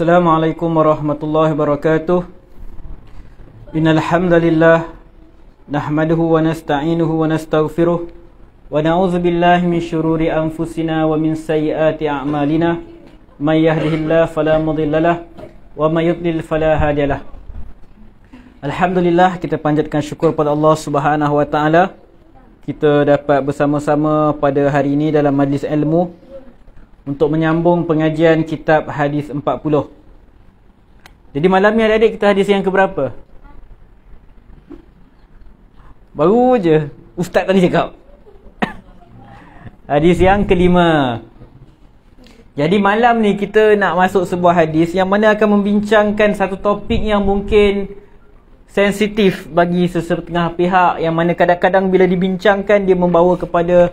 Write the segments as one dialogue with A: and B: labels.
A: Assalamualaikum warahmatullahi wabarakatuh. Innal hamdalillah nahmaduhu wa nasta'inuhu wa nastaghfiruh wa na'udzu billahi min syururi anfusina wa min sayyiati a'malina. May yahdihillahu fala mudhillalah wa may yudlil fala hadiyalah. Alhamdulillah, kita panjatkan syukur pada Allah Subhanahu wa taala. Kita dapat bersama-sama pada hari ini dalam majlis ilmu untuk menyambung pengajian kitab hadis 40. Jadi malam ni adik-adik kita hadis yang keberapa? Baru je ustaz tadi cakap. Hadis yang kelima. Jadi malam ni kita nak masuk sebuah hadis yang mana akan membincangkan satu topik yang mungkin sensitif bagi sesetengah pihak, yang mana kadang-kadang bila dibincangkan dia membawa kepada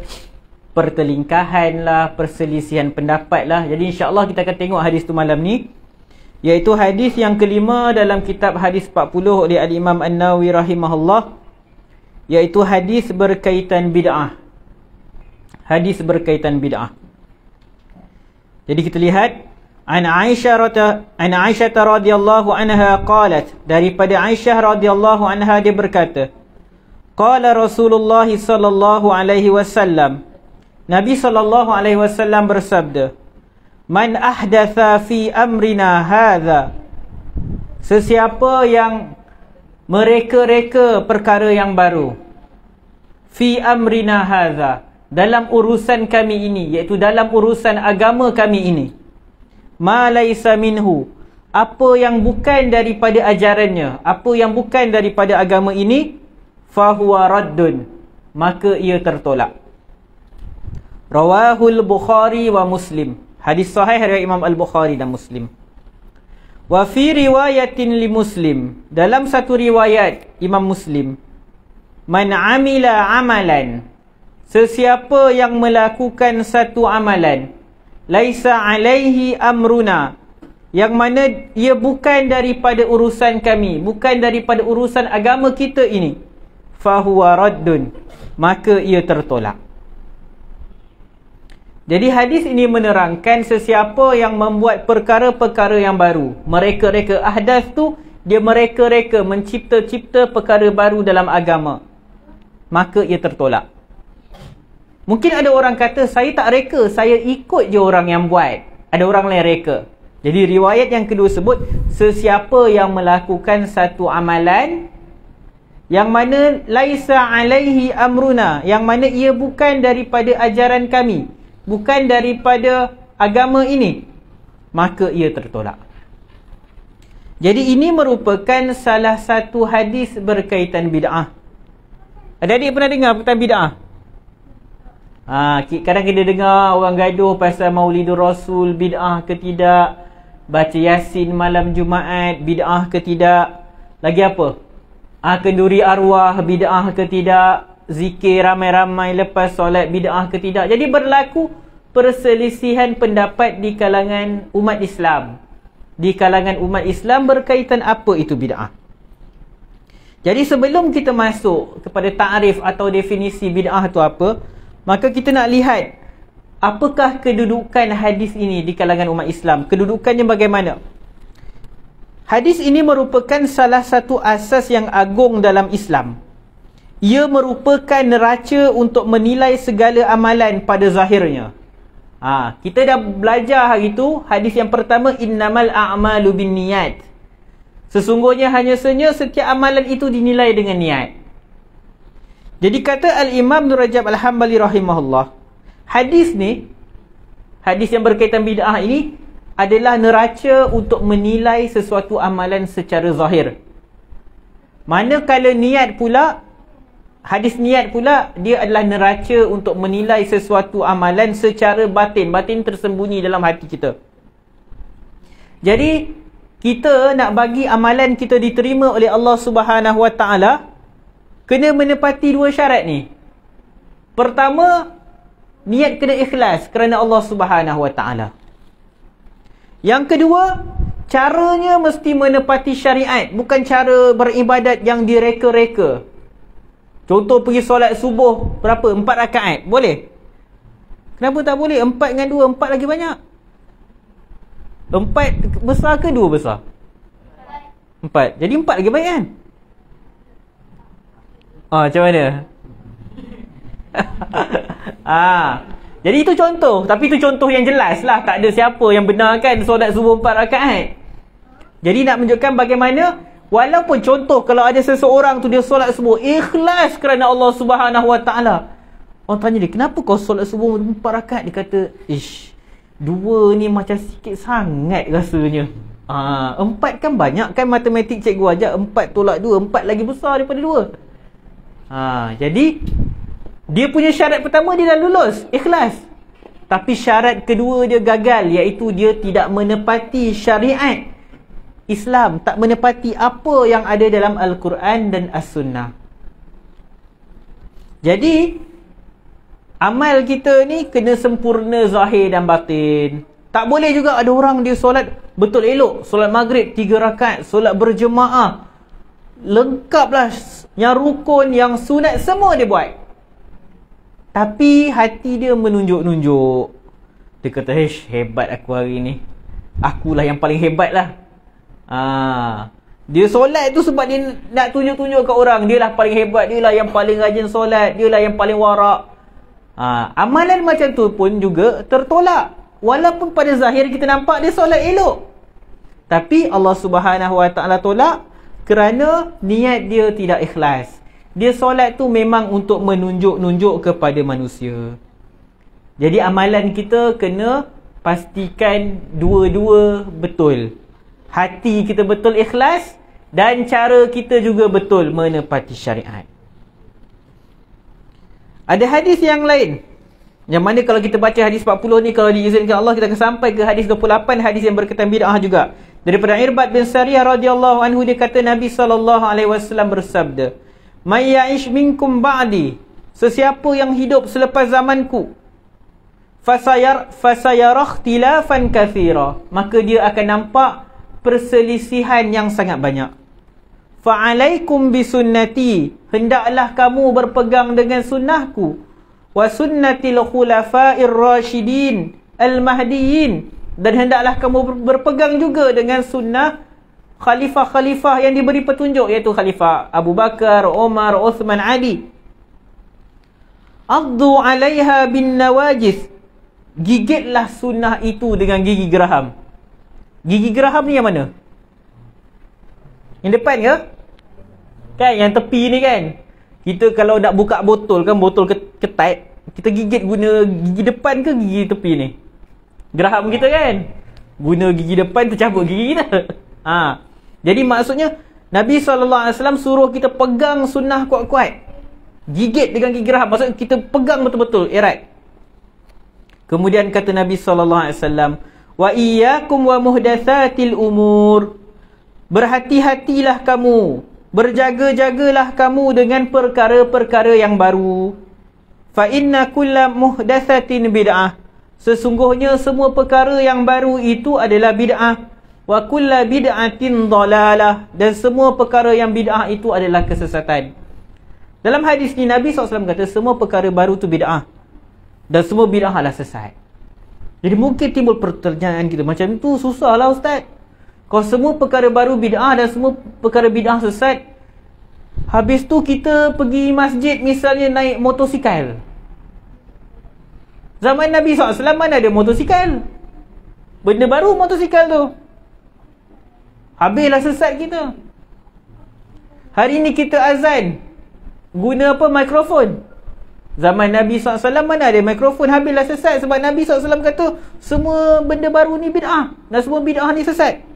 A: pertelingkahan lah, perselisihan pendapat lah. Jadi insya-Allah kita akan tengok hadis tu malam ni, iaitu hadis yang kelima dalam kitab hadis 40 oleh Al-Imam An-Nawawi rahimahullah, iaitu hadis berkaitan bid'ah. Hadis berkaitan bid'ah. Jadi kita lihat An Aisyah radhiyallahu anha qalat, daripada Aisyah radhiyallahu anha dia berkata, qala Rasulullah sallallahu alaihi wasallam, Nabi sallallahu alaihi wasallam bersabda, man ahdatha fi amrina hadha, sesiapa yang mereka-reka perkara yang baru, fi amrina hadha, dalam urusan kami ini, iaitu dalam urusan agama kami ini, ma laisa minhu, apa yang bukan daripada ajarannya, apa yang bukan daripada agama ini, fahuwa raddun, maka ia tertolak. Rawahul Bukhari wa Muslim. Hadis sahih riwayat Imam Al-Bukhari dan Muslim. Wa fi riwayatin li Muslim, dalam satu riwayat Imam Muslim, man amila amalan, sesiapa yang melakukan satu amalan, laisa alaihi amruna, yang mana ia bukan daripada urusan kami, bukan daripada urusan agama kita ini, fahuwa raddun, maka ia tertolak. Jadi hadis ini menerangkan sesiapa yang membuat perkara-perkara yang baru, mereka-reka, ahdath tu dia mereka-reka, mencipta-cipta perkara baru dalam agama, maka ia tertolak. Mungkin ada orang kata, saya tak reka, saya ikut je orang yang buat, ada orang lain reka. Jadi riwayat yang kedua sebut, sesiapa yang melakukan satu amalan yang mana laisa alaihi amruna, yang mana ia bukan daripada ajaran kami, bukan daripada agama ini, maka ia tertolak. Jadi ini merupakan salah satu hadis berkaitan bid'ah. Adik-adik pernah dengar perkataan bid'ah? Kadang kita dengar orang gaduh pasal Maulidur Rasul, bid'ah ke tidak, baca Yasin malam Jumaat, bid'ah ke tidak, lagi apa? Kenduri arwah, bid'ah ke tidak, zikir ramai-ramai lepas solat, bid'ah ke tidak. Jadi berlaku perselisihan pendapat di kalangan umat Islam. Di kalangan umat Islam berkaitan apa itu bid'ah. Jadi sebelum kita masuk kepada ta'rif atau definisi bid'ah itu apa, maka kita nak lihat apakah kedudukan hadis ini di kalangan umat Islam. Kedudukannya bagaimana? Hadis ini merupakan salah satu asas yang agung dalam Islam. Ia merupakan neraca untuk menilai segala amalan pada zahirnya. Kita dah belajar hari itu, hadis yang pertama, innamal a'malu binniyat. Sesungguhnya hanya saja setiap amalan itu dinilai dengan niat. Jadi kata Al-Imam Ibn Rajab Al-Hambali rahimahullah, hadis ni, hadis yang berkaitan bid'ah ini adalah neraca untuk menilai sesuatu amalan secara zahir. Manakala niat pula, hadis niat pula, dia adalah neraca untuk menilai sesuatu amalan secara batin. Batin tersembunyi dalam hati kita. Jadi kita nak bagi amalan kita diterima oleh Allah Subhanahu Wa Taala, kena menepati dua syarat ni. Pertama, niat kena ikhlas kerana Allah Subhanahu Wa Taala. Yang kedua, caranya mesti menepati syariat, bukan cara beribadat yang direka-reka. Contoh pergi solat subuh berapa? 4 rakaat. Boleh? Kenapa tak boleh? 4 dengan 2, 4 lagi banyak. 4 besar ke 2 besar? 4. Jadi 4 lagi baik kan? Macam mana? Jadi itu contoh. Tapi itu contoh yang jelas lah. Tak ada siapa yang benarkan solat subuh 4 rakaat. Jadi nak menunjukkan bagaimana walaupun contoh kalau ada seseorang tu dia solat subuh ikhlas kerana Allah Subhanahu Wa Taala. Orang tanya dia, kenapa kau solat subuh 4 rakaat? Dia kata, 2 ni macam sikit sangat rasanya. 4 kan banyak kan, matematik cikgu ajar 4 tolak 2, 4 lagi besar daripada 2. Jadi dia punya syarat pertama dia dah lulus, ikhlas. Tapi syarat kedua dia gagal, iaitu dia tidak menepati syariat Islam, tak menepati apa yang ada dalam Al-Quran dan As-Sunnah. Jadi amal kita ni kena sempurna zahir dan batin. Tak boleh juga ada orang dia solat betul elok, solat maghrib 3 rakaat, solat berjemaah, lengkaplah, yang rukun, yang sunat semua dia buat. Tapi hati dia menunjuk-nunjuk. Dia kata, hebat aku hari ni, akulah yang paling hebat lah. Dia solat tu sebab dia nak tunjuk-tunjuk kat orang, dia lah paling hebat, dia lah yang paling rajin solat, dia lah yang paling warak. Amalan macam tu pun juga tertolak. Walaupun pada zahir kita nampak dia solat elok, tapi Allah Subhanahu Wa Taala tolak kerana niat dia tidak ikhlas. Dia solat tu memang untuk menunjuk-nunjuk kepada manusia. Jadi amalan kita kena pastikan dua-dua betul. Hati kita betul ikhlas dan cara kita juga betul menepati syariat. Ada hadis yang lain, yang mana kalau kita baca hadis 40 ni, kalau diizinkan Allah, kita akan sampai ke hadis 28, hadis yang berkaitan bid'ah juga. Daripada Irbad bin Sariyah radhiyallahu anhu, dia kata Nabi SAW bersabda, "May ya'ish minkum ba'di," sesiapa yang hidup selepas zamanku, fasayara ikhtilafan katsira, maka dia akan nampak perselisihan yang sangat banyak. Fa'alaikum bisunnati, hendaklah kamu berpegang dengan sunnahku, wa sunnatil khulafa'ir rasyidin al-mahdiyyin, dan hendaklah kamu berpegang juga dengan sunnah khalifah-khalifah yang diberi petunjuk, iaitu khalifah Abu Bakar, Umar, Uthman, Ali. Addu 'alaiha bin nawajis, gigitlah sunnah itu dengan gigi geraham. Gigi geraham ni yang mana? Yang depan ke? Kan yang tepi ni kan. Kita kalau nak buka botol kan, botol ketat, kita gigit guna gigi depan ke gigi tepi ni? Geraham kita kan, guna gigi depan tercabut gigi kita. Jadi maksudnya Nabi SAW suruh kita pegang sunnah kuat-kuat, gigit dengan gigi geraham. Maksudnya kita pegang betul-betul erat. Kemudian kata Nabi SAW, wa iyyakum wa muhdatsatil umur, berhati-hatilah kamu, berjaga-jagalah kamu dengan perkara-perkara yang baru. Fa inna kulla muhdatsatin bid'ah, sesungguhnya semua perkara yang baru itu adalah bid'ah. Wa kulla bid'atin dhalalah, dan semua perkara yang bid'ah itu adalah kesesatan. Dalam hadis ni Nabi SAW kata semua perkara baru tu bid'ah, dan semua bid'ah adalah sesat. Jadi mungkin timbul pertanyaan kita, macam itu susahlah Ustaz. Kalau semua perkara baru bid'ah dan semua perkara bid'ah sesat, habis tu kita pergi masjid misalnya naik motosikal. Zaman Nabi SAW mana ada motosikal? Benda baru motosikal tu. Habislah sesat kita. Hari ni kita azan guna apa? Mikrofon. Zaman Nabi SAW mana ada mikrofon? Habislah sesat, sebab Nabi SAW kata semua benda baru ni bid'ah dan semua bid'ah ni sesat.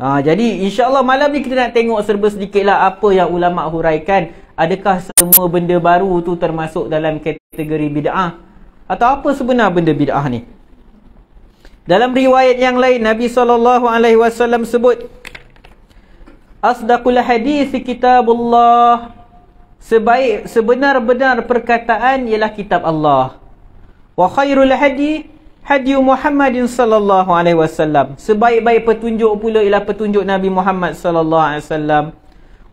A: Jadi insya-Allah malam ni kita nak tengok serba sedikitlah apa yang ulama huraikan. Adakah semua benda baru tu termasuk dalam kategori bid'ah, atau apa sebenar benda bid'ah ni? Dalam riwayat yang lain Nabi SAW sebut, asdaqul hadis kitabullah, sebenar-benar perkataan ialah kitab Allah. Wa khairul hadi Muhammadin sallallahu alaihi wasallam, sebaik-baik petunjuk pula ialah petunjuk Nabi Muhammad sallallahu alaihi wasallam.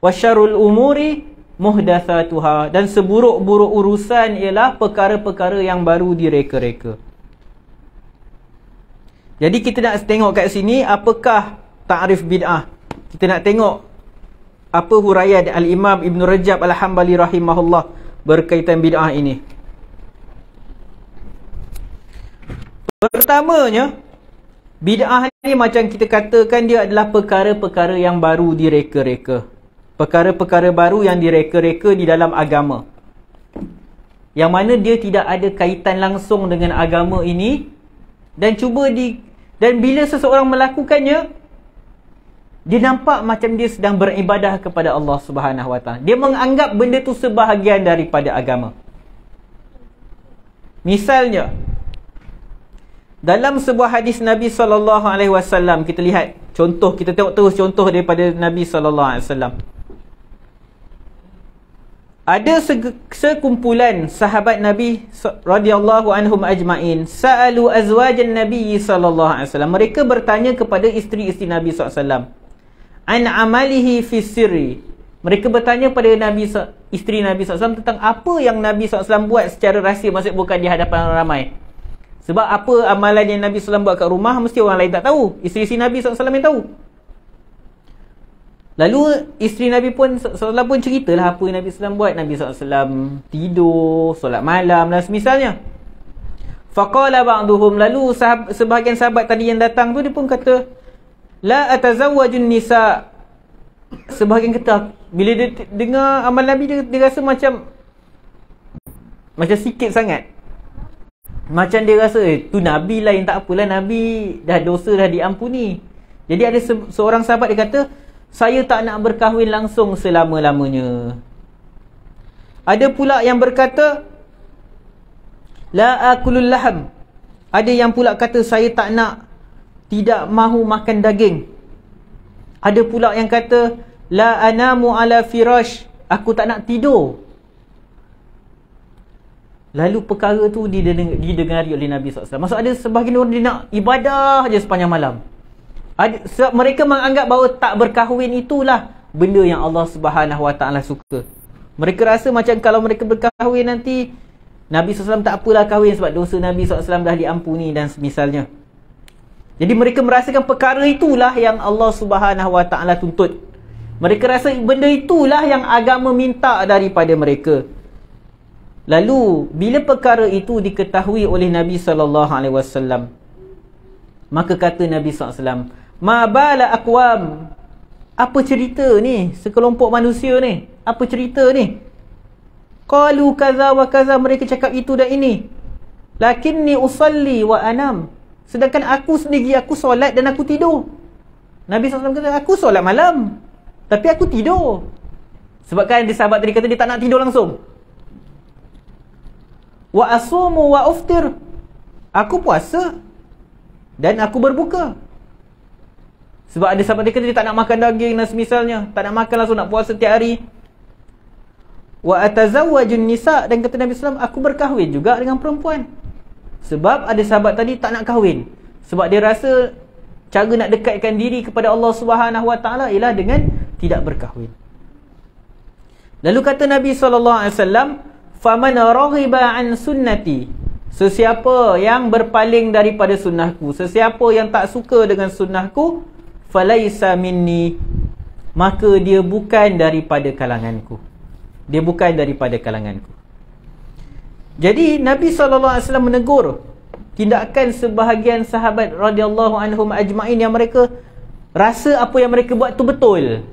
A: Wa syarrul umuri muhdatsatuha, dan seburuk-buruk urusan ialah perkara-perkara yang baru direka-reka. Jadi kita nak tengok kat sini apakah ta'rif bid'ah. Kita nak tengok apa huraian Al-Imam Ibn Rajab Al-Hambali rahimahullah berkaitan bid'ah ini. Pertamanya, bid'ah ni macam kita katakan dia adalah perkara-perkara yang baru direka-reka. Perkara-perkara baru yang direka-reka di dalam agama. Yang mana dia tidak ada kaitan langsung dengan agama ini dan bila seseorang melakukannya, dia nampak macam dia sedang beribadah kepada Allah Subhanahu Wa Taala. Dia menganggap benda tu sebahagian daripada agama. Misalnya, dalam sebuah hadis Nabi SAW, kita lihat contoh, kita tengok terus contoh daripada Nabi SAW. Ada sekumpulan sahabat Nabi radhiyallahu anhum ajma'in sa'alu azwajan Nabi SAW. Mereka bertanya kepada isteri-isteri Nabi SAW an amalihi fi sirri. Mereka bertanya pada isteri Nabi SAW tentang apa yang Nabi SAW buat secara rahsia, maksud bukan di hadapan orang ramai. Sebab apa amalan yang Nabi SAW buat kat rumah, mesti orang lain tak tahu. Isteri-isteri Nabi SAW yang tahu. Lalu isteri Nabi SAW pun ceritalah apa yang Nabi SAW buat. Nabi SAW tidur, solat malam dan semisalnya. Faqala ba'duhum, lalu sebahagian sahabat tadi yang datang tu, dia pun kata, la atazawwajun nisa. Sebahagian kata, bila dia dengar amal Nabi, dia rasa macam sikit sangat. Macam dia rasa, tu Nabi lain, tak apalah, Nabi dah dosa dah diampuni. Jadi ada seorang sahabat dia kata, saya tak nak berkahwin langsung selama-lamanya. Ada pula yang berkata, la akulul laham. Ada yang pula kata, saya tidak mahu makan daging. Ada pula yang kata, la anamu ala firash. Aku tak nak tidur. Lalu perkara tu didengari oleh Nabi SAW. Maksud ada sebahagian orang dia nak ibadah je sepanjang malam. Mereka menganggap bahawa tak berkahwin itulah benda yang Allah Subhanahu Wa Taala suka. Mereka rasa macam kalau mereka berkahwin nanti Nabi SAW tak apalah kahwin sebab dosa Nabi SAW dah diampuni dan semisalnya. Jadi mereka merasakan perkara itulah yang Allah Subhanahu Wa Taala tuntut. Mereka rasa benda itulah yang agama minta daripada mereka. Lalu bila perkara itu diketahui oleh Nabi SAW, maka kata Nabi SAW, ma bala aqwam, apa cerita ni sekelompok manusia ni, apa cerita ni? Qalu kaza wa kaza, mereka cakap itu dan ini. Lakinni usalli wa anam, sedangkan aku sendiri aku solat dan aku tidur. Nabi SAW kata, aku solat malam tapi aku tidur. Sebab kan dia sahabat tadi kata dia tak nak tidur langsung. Wa asumu wa uftir, aku puasa dan aku berbuka. Sebab ada sahabat dia kata dia tak nak makan daging dan semisalnya, tak nak makan langsung, nak puasa setiap hari. Wa atazawwajun nisa, dan kata Nabi SAW, aku berkahwin juga dengan perempuan. Sebab ada sahabat tadi tak nak kahwin, sebab dia rasa cara nak dekatkan diri kepada Allah Subhanahu Wa Taala ialah dengan tidak berkahwin. Lalu kata Nabi SAW, faman raghiba an sunnati, sesiapa yang berpaling daripada sunnahku, sesiapa yang tak suka dengan sunnahku, falaisa minni, maka dia bukan daripada kalanganku. Dia bukan daripada kalanganku. Jadi Nabi SAW menegur tindakan sebahagian sahabat radhiyallahu anhum ajma'in yang mereka rasa apa yang mereka buat tu betul,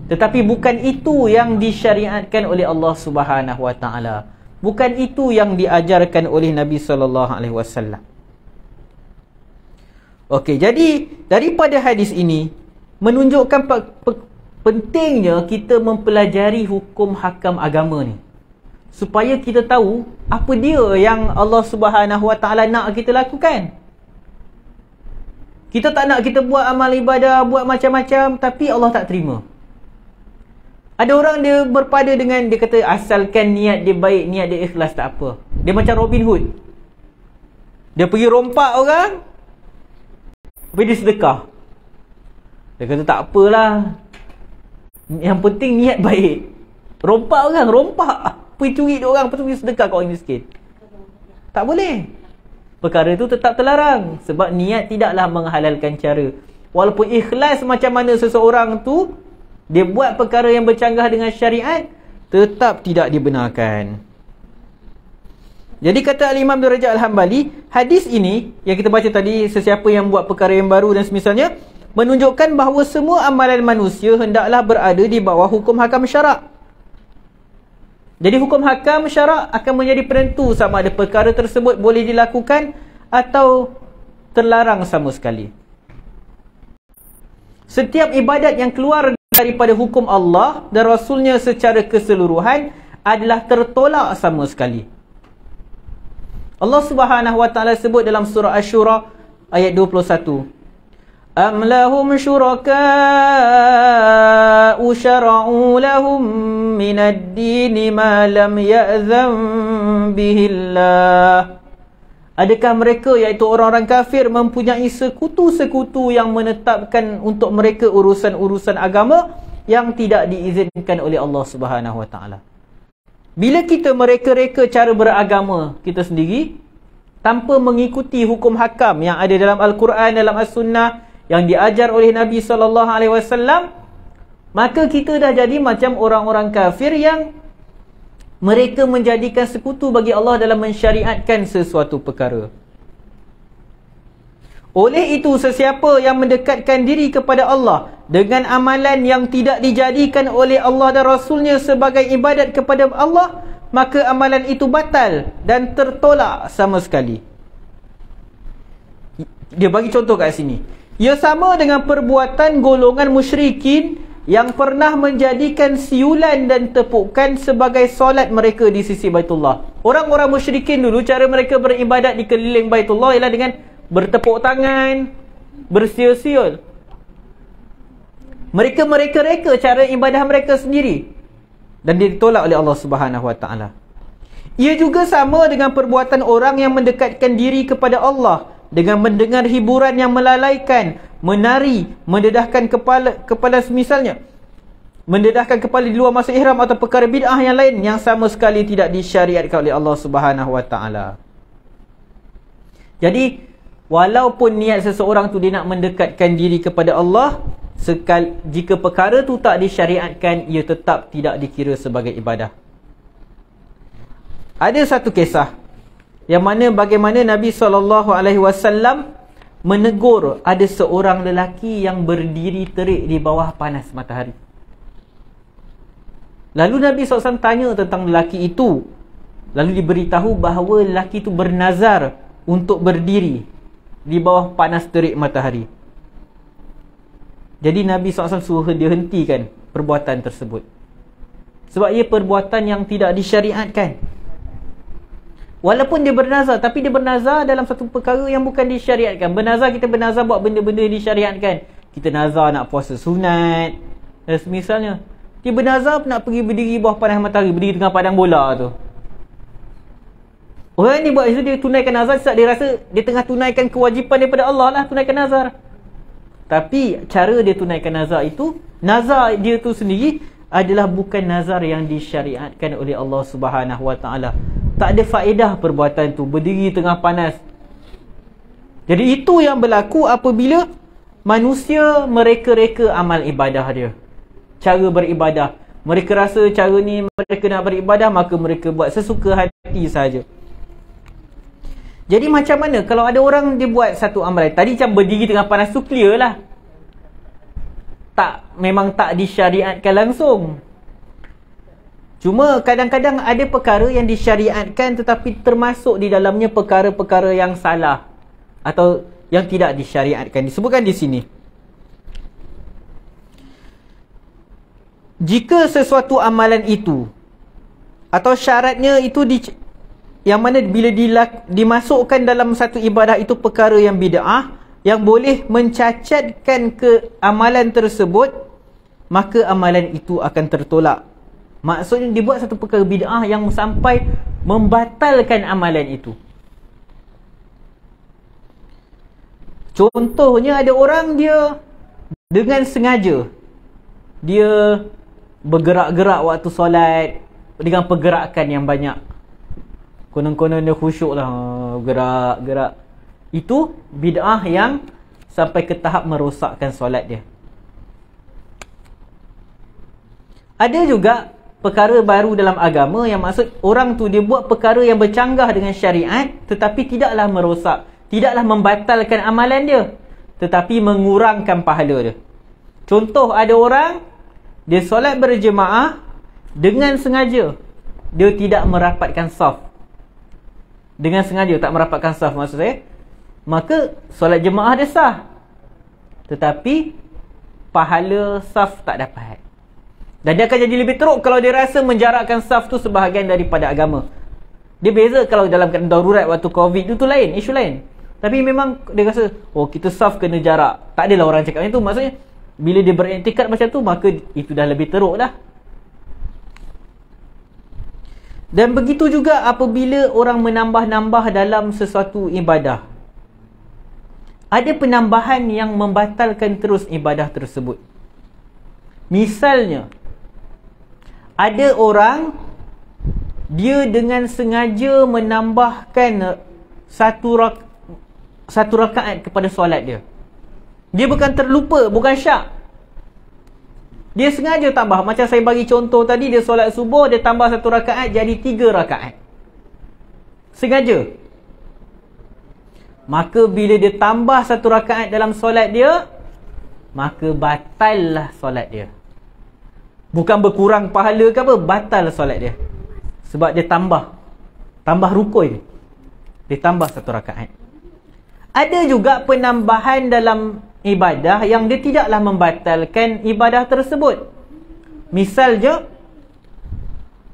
A: tetapi bukan itu yang disyariatkan oleh Allah Subhanahu Wa Taala. Bukan itu yang diajarkan oleh Nabi SAW. Okey, jadi daripada hadis ini menunjukkan pentingnya kita mempelajari hukum hakam agama ni, supaya kita tahu apa dia yang Allah Subhanahu Wa Taala nak kita lakukan. Kita tak nak kita buat amal ibadah, buat macam-macam tapi Allah tak terima. Ada orang dia berpada dengan, dia kata asalkan niat dia baik, niat dia ikhlas, tak apa. Dia macam Robin Hood. Dia pergi rompak orang, pergi dia sedekah. Dia kata tak apalah, yang penting niat baik. Rompak orang, rompak, pergi curi dia orang, lepas tu pergi sedekah kat orang miskin. Tak boleh. perkara itu tetap terlarang. Sebab niat tidaklah menghalalkan cara. Walaupun ikhlas macam mana seseorang tu, dia buat perkara yang bercanggah dengan syariat, tetap tidak dibenarkan. Jadi kata Al-Imam Ibn Rajab Al-Hambali, hadis ini yang kita baca tadi, sesiapa yang buat perkara yang baru dan semisalnya, menunjukkan bahawa semua amalan manusia hendaklah berada di bawah hukum hakam syarak. Jadi hukum hakam syarak akan menjadi penentu sama ada perkara tersebut boleh dilakukan atau terlarang sama sekali. Setiap ibadat yang keluar daripada hukum Allah dan Rasulnya secara keseluruhan adalah tertolak sama sekali. Allah Subhanahu wa taala sebut dalam surah Asy-Syura ayat 21. Am lahum syuraka'u syara'u lahum minad-din ma lam ya'zam bihillah. Adakah mereka, iaitu orang-orang kafir, mempunyai sekutu-sekutu yang menetapkan untuk mereka urusan-urusan agama yang tidak diizinkan oleh Allah Subhanahu wa taala? Bila kita mereka-reka cara beragama kita sendiri tanpa mengikuti hukum hakam yang ada dalam Al-Quran, dalam As-Sunnah yang diajar oleh Nabi SAW, maka kita dah jadi macam orang-orang kafir yang mereka menjadikan sekutu bagi Allah dalam mensyariatkan sesuatu perkara. Oleh itu, sesiapa yang mendekatkan diri kepada Allah dengan amalan yang tidak dijadikan oleh Allah dan Rasulnya sebagai ibadat kepada Allah, maka amalan itu batal dan tertolak sama sekali. Dia bagi contoh kat sini. Ia sama dengan perbuatan golongan musyrikin yang pernah menjadikan siulan dan tepukan sebagai solat mereka di sisi Baitullah. Orang-orang musyrikin dulu, cara mereka beribadat di keliling Baitullah ialah dengan bertepuk tangan, bersiul-siul. Mereka reka cara ibadah mereka sendiri dan ditolak oleh Allah Subhanahu wa taala. Ia juga sama dengan perbuatan orang yang mendekatkan diri kepada Allah dengan mendengar hiburan yang melalaikan, menari, mendedahkan kepala semisalnya, mendedahkan kepala di luar masa ihram atau perkara bid'ah yang lain yang sama sekali tidak disyariatkan oleh Allah Subhanahu wa taala. Jadi walaupun niat seseorang tu dia nak mendekatkan diri kepada Allah, jika perkara tu tak disyariatkan, ia tetap tidak dikira sebagai ibadah. Ada satu kisah yang mana bagaimana Nabi SAW menegur ada seorang lelaki yang berdiri terik di bawah panas matahari. Lalu Nabi SAW tanya tentang lelaki itu. Lalu diberitahu bahawa lelaki itu bernazar untuk berdiri di bawah panas terik matahari. Jadi Nabi SAW suruh dia hentikan perbuatan tersebut, sebab ia perbuatan yang tidak disyariatkan. Walaupun dia bernazar, tapi dia bernazar dalam satu perkara yang bukan disyariatkan. Bernazar, kita bernazar buat benda-benda yang disyariatkan. Kita nazar nak puasa sunat dan semisalnya. Dia bernazar nak pergi berdiri bawah panas matahari, berdiri tengah padang bola tu. Orang ni buat itu, dia tunaikan nazar sebab dia rasa dia tengah tunaikan kewajipan daripada Allah lah, tunaikan nazar. Tapi cara dia tunaikan nazar itu, nazar dia tu sendiri adalah bukan nazar yang disyariatkan oleh Allah Subhanahu wa taala. Tak ada faedah perbuatan tu, berdiri tengah panas. Jadi itu yang berlaku apabila manusia mereka-reka amal ibadah dia, cara beribadah. Mereka rasa cara ni mereka nak beribadah, maka mereka buat sesuka hati saja. Jadi macam mana kalau ada orang dia buat satu amalan, tadi macam berdiri tengah panas tu clear lah, memang tak disyariatkan langsung. Cuma kadang-kadang ada perkara yang disyariatkan tetapi termasuk di dalamnya perkara-perkara yang salah atau yang tidak disyariatkan. Disebutkan di sini, jika sesuatu amalan itu atau syaratnya itu yang mana bila dimasukkan dalam satu ibadah itu perkara yang bid'ah yang boleh mencacatkan ke amalan tersebut, maka amalan itu akan tertolak. Maksudnya dibuat satu perkara bid'ah yang sampai membatalkan amalan itu. Contohnya ada orang dia dengan sengaja dia bergerak-gerak waktu solat dengan pergerakan yang banyak. Konon-konon dia khusyuk lah, gerak-gerak. Itu bid'ah yang sampai ke tahap merosakkan solat dia. Ada juga perkara baru dalam agama yang maksud orang tu dia buat perkara yang bercanggah dengan syariat, tetapi tidaklah merosak, tidaklah membatalkan amalan dia, tetapi mengurangkan pahala dia. Contoh, ada orang dia solat berjemaah dengan sengaja dia tidak merapatkan saf. Dengan sengaja tak merapatkan saf, maksud saya, maka solat jemaah dia sah, tetapi pahala saf tak dapat. Dan dia akan jadi lebih teruk kalau dia rasa menjarakkan saf tu sebahagian daripada agama. Dia beza kalau dalam keadaan darurat waktu Covid tu lain, isu lain. Tapi memang dia rasa, oh kita saf kena jarak. Tak adalah orang cakap macam tu. Maksudnya bila dia beriktikad macam tu, maka itu dah lebih teruk dah. Dan begitu juga apabila orang menambah-nambah dalam sesuatu ibadah. Ada penambahan yang membatalkan terus ibadah tersebut. Misalnya, ada orang dia dengan sengaja menambahkan satu rakaat kepada solat dia. Dia bukan terlupa, bukan syak. Dia sengaja tambah. Macam saya bagi contoh tadi, dia solat subuh, dia tambah 1 rakaat jadi 3 rakaat. Sengaja. Maka bila dia tambah 1 rakaat dalam solat dia, maka batallah solat dia. Bukan berkurang pahala ke apa, batal solat dia. Sebab dia tambah rukun. Dia tambah 1 rakaat. Ada juga penambahan dalam ibadah yang dia tidaklah membatalkan ibadah tersebut. Misalnya,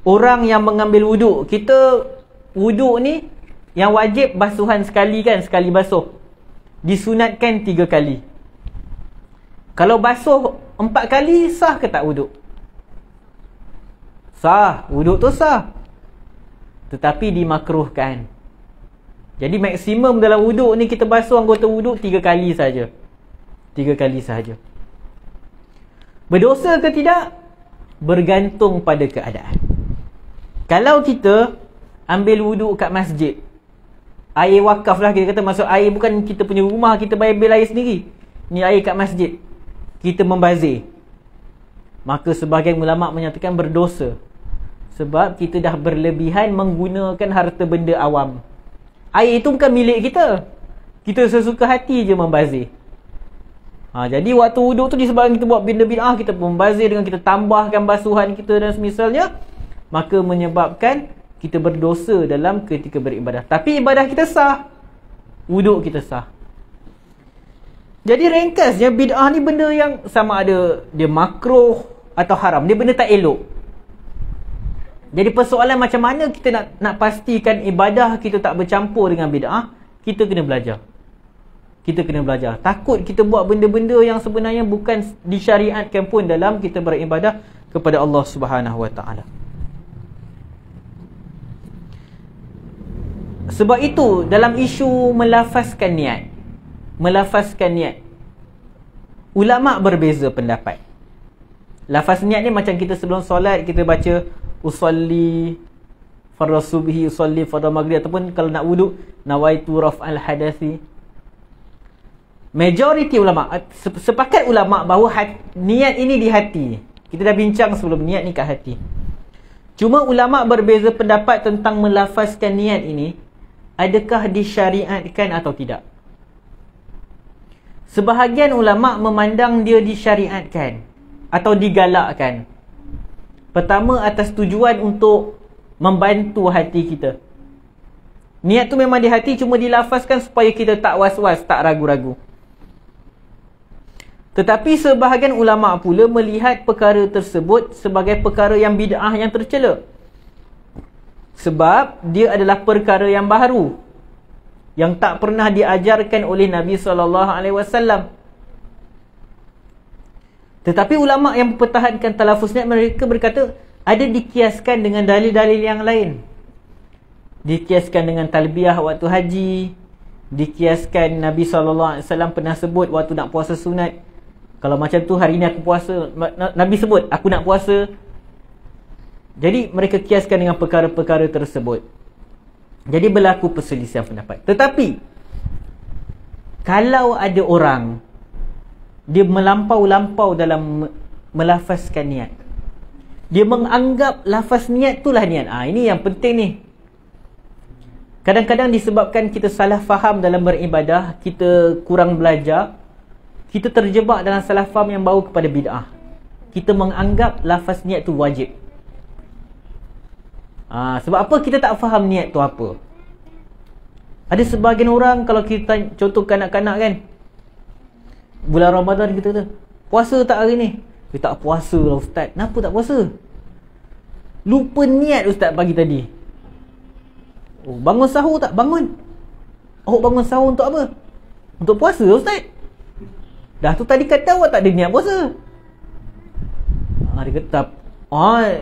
A: orang yang mengambil wuduk. Kita wuduk ni yang wajib basuhan sekali kan, sekali basuh. Disunatkan 3 kali. Kalau basuh 4 kali, sah ke tak wuduk? Sah, wuduk tu sah. Tetapi dimakruhkan. Jadi maksimum dalam wuduk ni kita basuh anggota wuduk 3 kali saja. 3 kali sahaja. Berdosa ke tidak? Bergantung pada keadaan. Kalau kita ambil wuduk kat masjid, air wakaf lah kita kata, maksud air bukan kita punya rumah, kita bayar bil air sendiri. Ni air kat masjid, kita membazir, maka sebahagian ulama' menyatakan berdosa. Sebab kita dah berlebihan menggunakan harta benda awam. Air itu bukan milik kita. Kita sesuka hati je membazir. Jadi waktu wuduk tu disebabkan kita buat benda bid'ah, kita membazir dengan kita tambahkan basuhan kita dan semisalnya, maka menyebabkan kita berdosa dalam ketika beribadah. Tapi ibadah kita sah, wuduk kita sah. Jadi ringkasnya, bid'ah ni benda yang sama ada dia makruh atau haram. Dia benda tak elok. Jadi persoalan macam mana kita nak pastikan ibadah kita tak bercampur dengan bid'ah, kita kena belajar. Kita kena belajar. Takut kita buat benda-benda yang sebenarnya bukan disyariatkan pun dalam kita beribadah kepada Allah Subhanahu Wa Taala. Sebab itu dalam isu melafazkan niat, ulama' berbeza pendapat. Lafaz niat ni macam kita sebelum solat kita baca usolli fardhu subhi, usolli fardhu maghrib, ataupun kalau nak wuduk nawaitu raf'al hadathi. Majoriti ulama' sepakat ulama' bahawa niat ini di hati. Kita dah bincang sebelum, niat ni kat hati. Cuma ulama' berbeza pendapat tentang melafazkan niat ini, adakah disyariatkan atau tidak. Sebahagian ulama' memandang dia disyariatkan atau digalakkan. Pertama, atas tujuan untuk membantu hati kita. Niat tu memang di hati, cuma dilafazkan supaya kita tak was-was, tak ragu-ragu. Tetapi sebahagian ulama' pula melihat perkara tersebut sebagai perkara yang bid'ah yang tercela. Sebab dia adalah perkara yang baru, yang tak pernah diajarkan oleh Nabi SAW. Tetapi ulama' yang mempertahankan talafuz niat, mereka berkata ada dikiaskan dengan dalil-dalil yang lain. Dikiaskan dengan talbiyah waktu haji, dikiaskan Nabi SAW pernah sebut waktu nak puasa sunat, kalau macam tu hari ni aku puasa, Nabi sebut aku nak puasa. Jadi mereka kiaskan dengan perkara-perkara tersebut. Jadi berlaku perselisihan pendapat. Tetapi kalau ada orang dia melampau-lampau dalam melafazkan niat, dia menganggap lafaz niat itulah niat. Ini yang penting ni. Kadang-kadang disebabkan kita salah faham dalam beribadah, kita kurang belajar, kita terjebak dalam salah faham yang bawa kepada bid'ah. Kita menganggap lafaz niat tu wajib. Sebab apa kita tak faham niat tu apa? Ada sebahagian orang, kalau kita contoh kanak-kanak kan, bulan Ramadan kita kata, puasa tak hari ni? Dia tak puasa lah ustaz. Kenapa tak puasa? Lupa niat ustaz pagi tadi. Bangun sahur tak? Bangun. Bangun sahur untuk apa? Untuk puasa ustaz. Dah tu tadi kata awak tak ada niat puasa. Dia kata,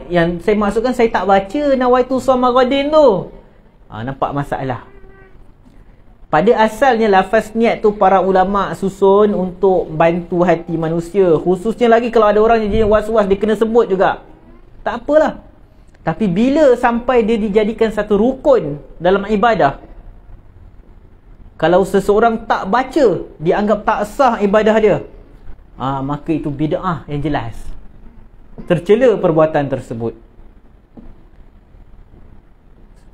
A: yang saya maksudkan saya tak baca nawaitu shauma ghadin tu. Nampak masalah. Pada asalnya lafaz niat tu para ulama susun untuk bantu hati manusia. Khususnya lagi kalau ada orang yang jadi was-was, dia kena sebut juga. Tak apalah. Tapi bila sampai dia dijadikan satu rukun dalam ibadah, kalau seseorang tak baca, dianggap tak sah ibadah dia, maka itu bid'ah yang jelas. Tercela perbuatan tersebut.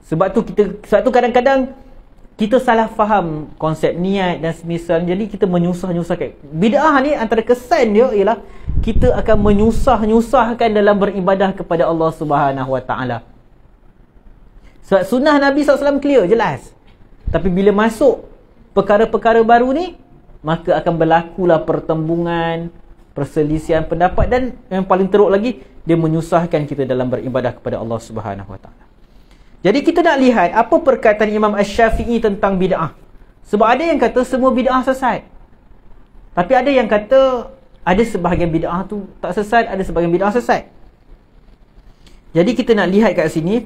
A: Sebab tu kadang-kadang kita salah faham konsep niat dan semisal. Jadi kita menyusah-nyusahkan. Bid'ah ni antara kesan dia ialah kita akan menyusah-nyusahkan dalam beribadah kepada Allah Subhanahu Wa Taala. Sebab sunnah Nabi SAW clear, jelas. Tapi bila masuk perkara-perkara baru ni, maka akan berlakulah pertembungan, perselisihan pendapat, dan yang paling teruk lagi, dia menyusahkan kita dalam beribadah kepada Allah Subhanahu Wa Taala. Jadi kita nak lihat apa perkataan Imam Asy-Syafi'i tentang bid'ah. Sebab ada yang kata semua bid'ah sesat. Tapi ada yang kata ada sebahagian bid'ah tu tak sesat, ada sebahagian bid'ah sesat. Jadi kita nak lihat kat sini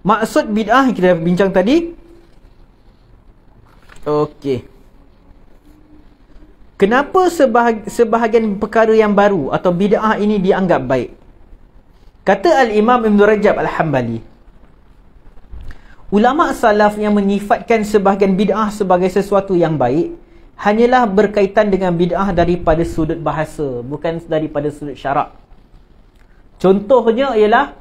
A: maksud bid'ah yang kita bincang tadi. Okey. Kenapa sebahagian perkara yang baru atau bid'ah ini dianggap baik? Kata Al-Imam Ibn Rajab Al-Hambali, ulama' salaf yang menyifatkan sebahagian bid'ah sebagai sesuatu yang baik hanyalah berkaitan dengan bid'ah daripada sudut bahasa, bukan daripada sudut syarak. Contohnya ialah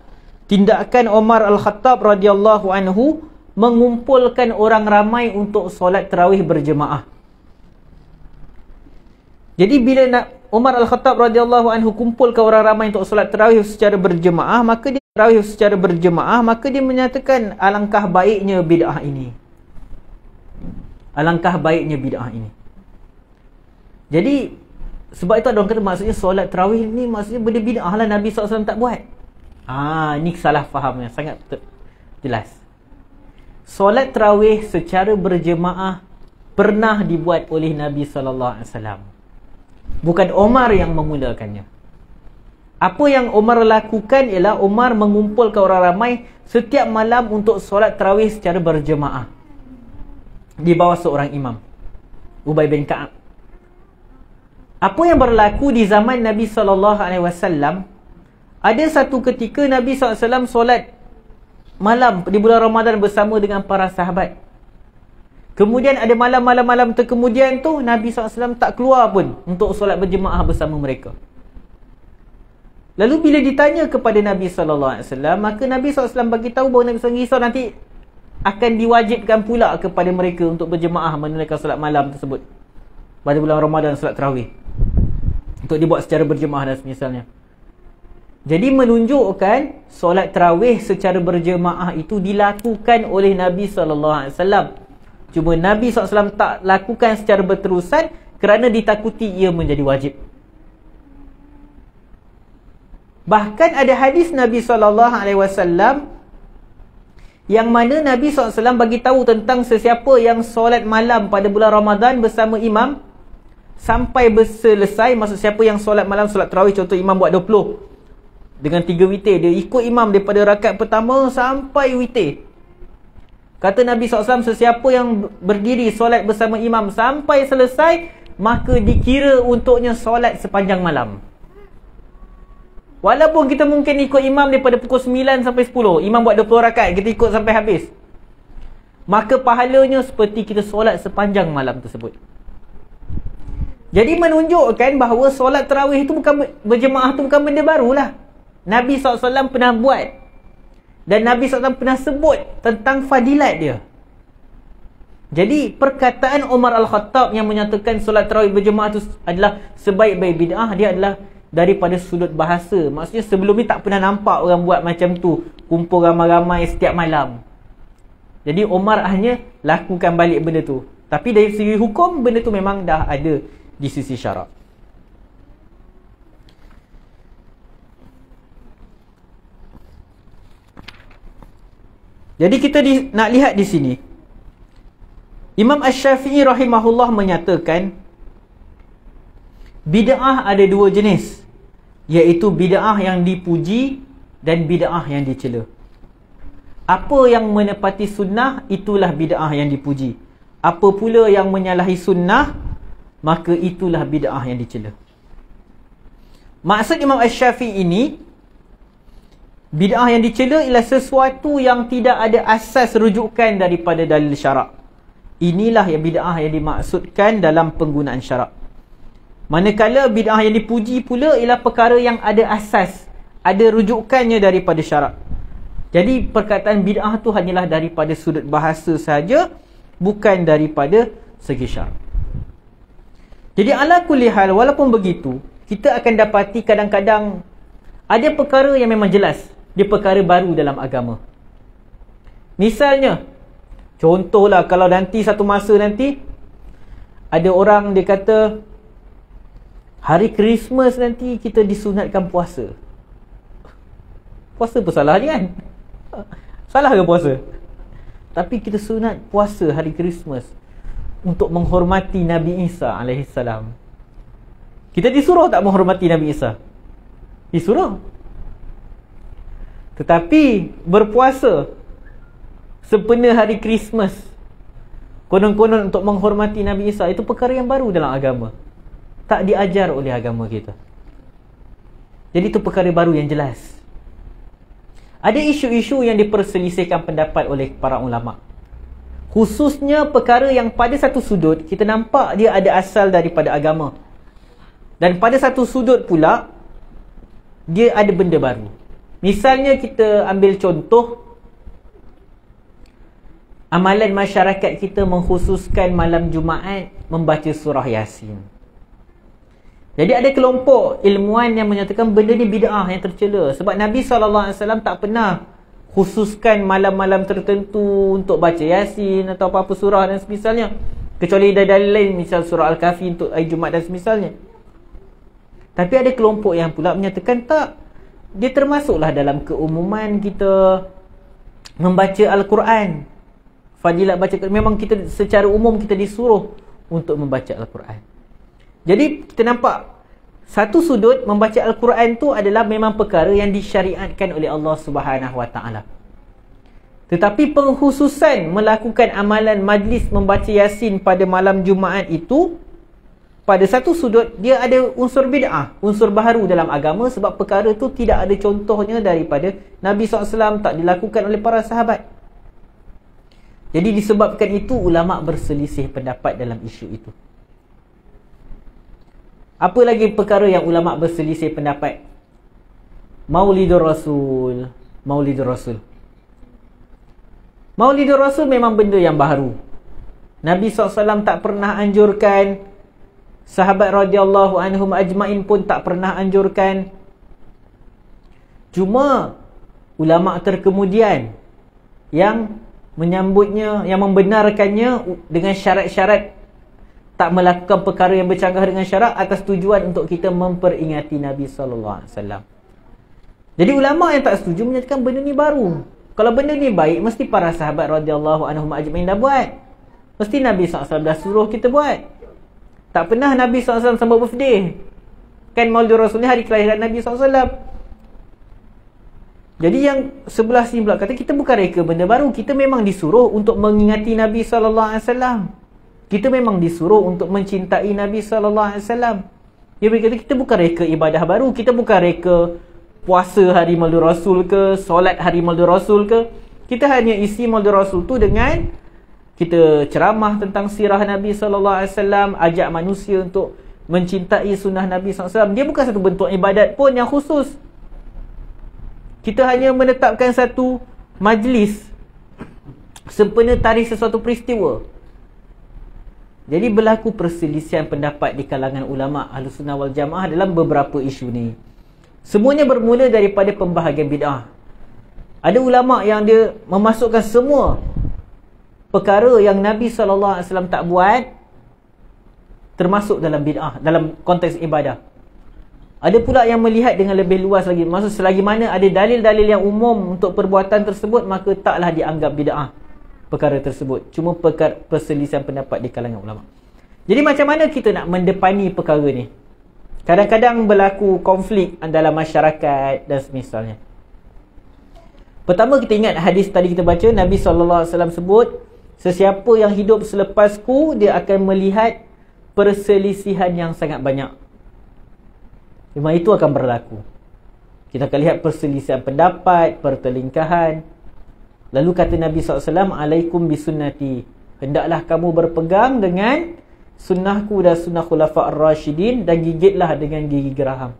A: tindakan Umar Al-Khattab radhiyallahu anhu mengumpulkan orang ramai untuk solat tarawih berjemaah. Jadi bila Umar Al-Khattab radhiyallahu anhu kumpulkan orang ramai untuk solat tarawih secara berjemaah, maka dia menyatakan alangkah baiknya bid'ah ini. Alangkah baiknya bid'ah ini. Jadi sebab itu ada orang kata maksudnya solat tarawih ni maksudnya benda bid'ah lah, Nabi SAW tak buat. Ni salah fahamnya sangat jelas. Solat tarawih secara berjemaah pernah dibuat oleh Nabi SAW. Bukan Umar yang memulakannya. Apa yang Umar lakukan ialah Umar mengumpulkan orang ramai setiap malam untuk solat tarawih secara berjemaah di bawah seorang imam, Ubay bin Ka'ab. Apa yang berlaku di zaman Nabi SAW, ada satu ketika Nabi SAW solat malam di bulan Ramadan bersama dengan para sahabat. Kemudian ada malam-malam terkemudian tu Nabi SAW tak keluar pun untuk solat berjemaah bersama mereka. Lalu bila ditanya kepada Nabi SAW, maka Nabi SAW bagi tahu bahawa Nabi SAW risau nanti akan diwajibkan pula kepada mereka untuk berjemaah menunaikan solat malam tersebut pada bulan Ramadan, solat tarawih, untuk dibuat secara berjemaah dan semisalnya. Jadi menunjukkan solat tarawih secara berjemaah itu dilakukan oleh Nabi SAW. Cuma Nabi SAW tak lakukan secara berterusan kerana ditakuti ia menjadi wajib. Bahkan ada hadis Nabi SAW yang mana Nabi SAW bagi tahu tentang sesiapa yang solat malam pada bulan Ramadan bersama imam sampai selesai. Maksud siapa yang solat malam, solat tarawih, contoh imam buat 20 dengan 3 witir, dia ikut imam daripada rakaat pertama sampai witir. Kata Nabi SAW, sesiapa yang berdiri solat bersama imam sampai selesai, maka dikira untuknya solat sepanjang malam. Walaupun kita mungkin ikut imam daripada pukul 9 sampai 10, imam buat 20 rakaat, kita ikut sampai habis, maka pahalanya seperti kita solat sepanjang malam tersebut. Jadi menunjukkan bahawa solat tarawih itu bukan, berjemaah tu bukan benda barulah. Nabi SAW pernah buat. Dan Nabi SAW pernah sebut tentang fadilat dia. Jadi perkataan Umar Al-Khattab yang menyatakan solat tarawih berjemaah itu adalah sebaik-baik bid'ah, dia adalah daripada sudut bahasa. Maksudnya sebelum ni tak pernah nampak orang buat macam tu, kumpul ramai-ramai setiap malam. Jadi Umar hanya lakukan balik benda tu. Tapi dari segi hukum, benda tu memang dah ada di sisi syarak. Jadi kita nak lihat di sini, Imam Asy-Syafi'i rahimahullah menyatakan bid'ah ada dua jenis, iaitu bid'ah yang dipuji dan bid'ah yang dicela. Apa yang menepati sunnah, itulah bid'ah yang dipuji. Apa pula yang menyalahi sunnah, maka itulah bid'ah yang dicela. Maksud Imam Asy-Syafi'i ini, bid'ah yang dicela ialah sesuatu yang tidak ada asas rujukan daripada dalil syarak. Inilah yang bid'ah yang dimaksudkan dalam penggunaan syarak. Manakala bid'ah yang dipuji pula ialah perkara yang ada asas, ada rujukannya daripada syarak. Jadi perkataan bid'ah tu hanyalah daripada sudut bahasa saja, bukan daripada segi syarak. Jadi ala kulli hal, walaupun begitu, kita akan dapati kadang-kadang ada perkara yang memang jelas, dia perkara baru dalam agama. Misalnya, contohlah kalau nanti satu masa nanti ada orang dia kata hari Christmas nanti kita disunatkan puasa. Puasa pun salah je kan? Salah ke puasa? Tapi kita sunat puasa hari Christmas untuk menghormati Nabi Isa alaihissalam. Kita disuruh tak menghormati Nabi Isa? Disuruh. Tetapi berpuasa sempena hari Christmas, konon-konon untuk menghormati Nabi Isa, itu perkara yang baru dalam agama. Tak diajar oleh agama kita. Jadi itu perkara baru yang jelas. Ada isu-isu yang diperselisihkan pendapat oleh para ulama. Khususnya perkara yang pada satu sudut kita nampak dia ada asal daripada agama, dan pada satu sudut pula dia ada benda baru. Misalnya kita ambil contoh, amalan masyarakat kita mengkhususkan malam Jumaat membaca surah Yasin. Jadi ada kelompok ilmuwan yang menyatakan benda ni bid'ah yang tercela, sebab Nabi SAW tak pernah khususkan malam-malam tertentu untuk baca Yasin atau apa-apa surah dan semisalnya, kecuali dari dalil lain, misal surah Al-Kahfi untuk hari Jumaat dan semisalnya. Tapi ada kelompok yang pula menyatakan tak, dia termasuklah dalam keumuman kita membaca Al-Quran. Fadilat baca, memang kita secara umum kita disuruh untuk membaca Al-Quran. Jadi kita nampak satu sudut membaca Al-Quran tu adalah memang perkara yang disyariatkan oleh Allah Subhanahu Wa Taala. Tetapi pengkhususan melakukan amalan majlis membaca Yasin pada malam Jumaat itu, pada satu sudut dia ada unsur bid'ah, unsur baharu dalam agama, sebab perkara tu tidak ada contohnya daripada Nabi SAW, tak dilakukan oleh para sahabat. Jadi disebabkan itu ulama berselisih pendapat dalam isu itu. Apa lagi perkara yang ulama berselisih pendapat? Maulidur Rasul. Maulidur Rasul. Maulidur Rasul memang benda yang baharu. Nabi SAW tak pernah anjurkan, sahabat radhiyallahu anhum ajmain pun tak pernah anjurkan. Cuma ulama terkemudian yang menyambutnya, yang membenarkannya dengan syarat-syarat tak melakukan perkara yang bercanggah dengan syarak, atas tujuan untuk kita memperingati Nabi SAW. Jadi ulama yang tak setuju menyatakan benda ni baru. Kalau benda ni baik, mesti para sahabat radhiyallahu anhum ajmain dah buat. Mesti Nabi SAW dah suruh kita buat. Tak pernah Nabi SAW sambut birthday. Kan Maulid Rasul ni hari kelahiran Nabi SAW. Jadi yang sebelah sini pula kata kita bukan reka benda baru. Kita memang disuruh untuk mengingati Nabi SAW. Kita memang disuruh untuk mencintai Nabi SAW. Dia berkata kita bukan reka ibadah baru. Kita bukan reka puasa hari Maulid Rasul ke, solat hari Maulid Rasul ke. Kita hanya isi Maulid Rasul tu dengan kita ceramah tentang sirah Nabi SAW, ajak manusia untuk mencintai sunnah Nabi SAW. Dia bukan satu bentuk ibadat pun yang khusus. Kita hanya menetapkan satu majlis sempena tarikh sesuatu peristiwa. Jadi berlaku perselisihan pendapat di kalangan ulama' Ahlus Sunnah wal Jamaah dalam beberapa isu ni. Semuanya bermula daripada pembahagian bid'ah. Ada ulama' yang dia memasukkan semua perkara yang Nabi SAW tak buat termasuk dalam bid'ah, dalam konteks ibadah. Ada pula yang melihat dengan lebih luas lagi. Maksud selagi mana ada dalil-dalil yang umum untuk perbuatan tersebut, maka taklah dianggap bid'ah perkara tersebut. Cuma perselisihan pendapat di kalangan ulama'. Jadi macam mana kita nak mendepani perkara ni? Kadang-kadang berlaku konflik dalam masyarakat dan semisalnya. Pertama kita ingat hadis tadi kita baca, Nabi SAW sebut, sesiapa yang hidup selepasku, dia akan melihat perselisihan yang sangat banyak. Memang itu akan berlaku. Kita akan lihat perselisihan pendapat, pertelingkahan. Lalu kata Nabi SAW, alaikum bisunnati, hendaklah kamu berpegang dengan sunnahku dan sunnah khulafa' ar-rasyidin, dan gigitlah dengan gigi geraham.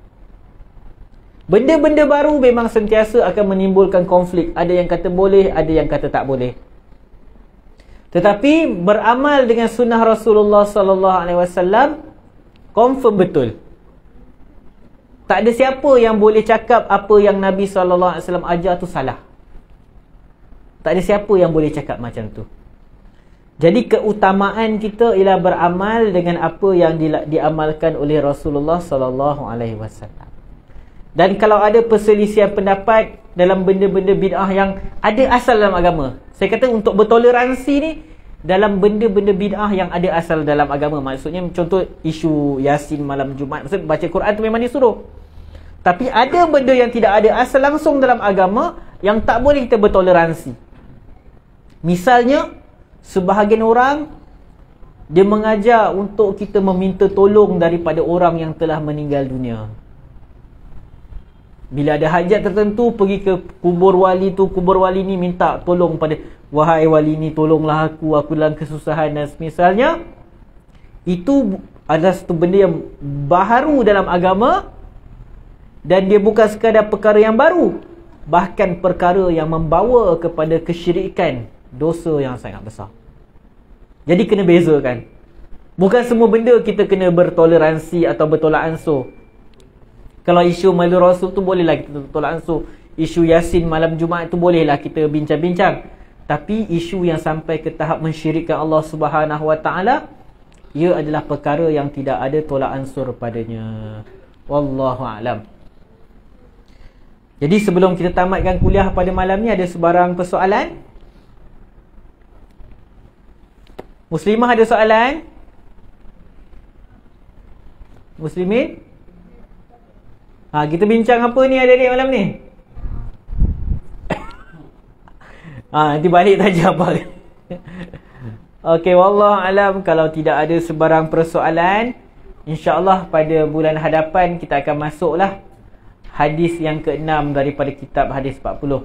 A: Benda-benda baru memang sentiasa akan menimbulkan konflik. Ada yang kata boleh, ada yang kata tak boleh. Tetapi beramal dengan sunnah Rasulullah SAW confirm betul. Tak ada siapa yang boleh cakap apa yang Nabi SAW ajar tu salah. Tak ada siapa yang boleh cakap macam tu. Jadi keutamaan kita ialah beramal dengan apa yang diamalkan oleh Rasulullah SAW. Dan kalau ada perselisihan pendapat dalam benda-benda bid'ah yang ada asal dalam agama, saya kata untuk bertoleransi ni dalam benda-benda bid'ah yang ada asal dalam agama. Maksudnya contoh isu Yasin malam Jumaat, maksud baca Quran tu memang disuruh. Tapi ada benda yang tidak ada asal langsung dalam agama yang tak boleh kita bertoleransi. Misalnya, sebahagian orang dia mengajar untuk kita meminta tolong daripada orang yang telah meninggal dunia. Bila ada hajat tertentu, pergi ke kubur wali tu, kubur wali ni minta tolong pada, wahai wali ni tolonglah aku dalam kesusahan dan semisalnya. Itu adalah satu benda yang baharu dalam agama, dan dia bukan sekadar perkara yang baru, bahkan perkara yang membawa kepada kesyirikan, dosa yang sangat besar. Jadi kena bezakan. Bukan semua benda kita kena bertoleransi atau bertolak ansur. Kalau isu Maulid Rasul tu bolehlah kita tolak ansur. Isu Yasin malam Jumaat tu bolehlah kita bincang-bincang. Tapi isu yang sampai ke tahap mensyirikkan Allah Subhanahu Wa Taala, ia adalah perkara yang tidak ada tolak ansur padanya. Wallahu a'lam. Jadi sebelum kita tamatkan kuliah pada malam ni, ada sebarang persoalan? Muslimah ada soalan? Muslimin? Kita bincang apa ni adik-adik malam ni? Nanti balik taja apa. Okey, wallahu alam. Kalau tidak ada sebarang persoalan, insya-Allah pada bulan hadapan kita akan masuklah hadis yang ke-6 daripada kitab hadis 40.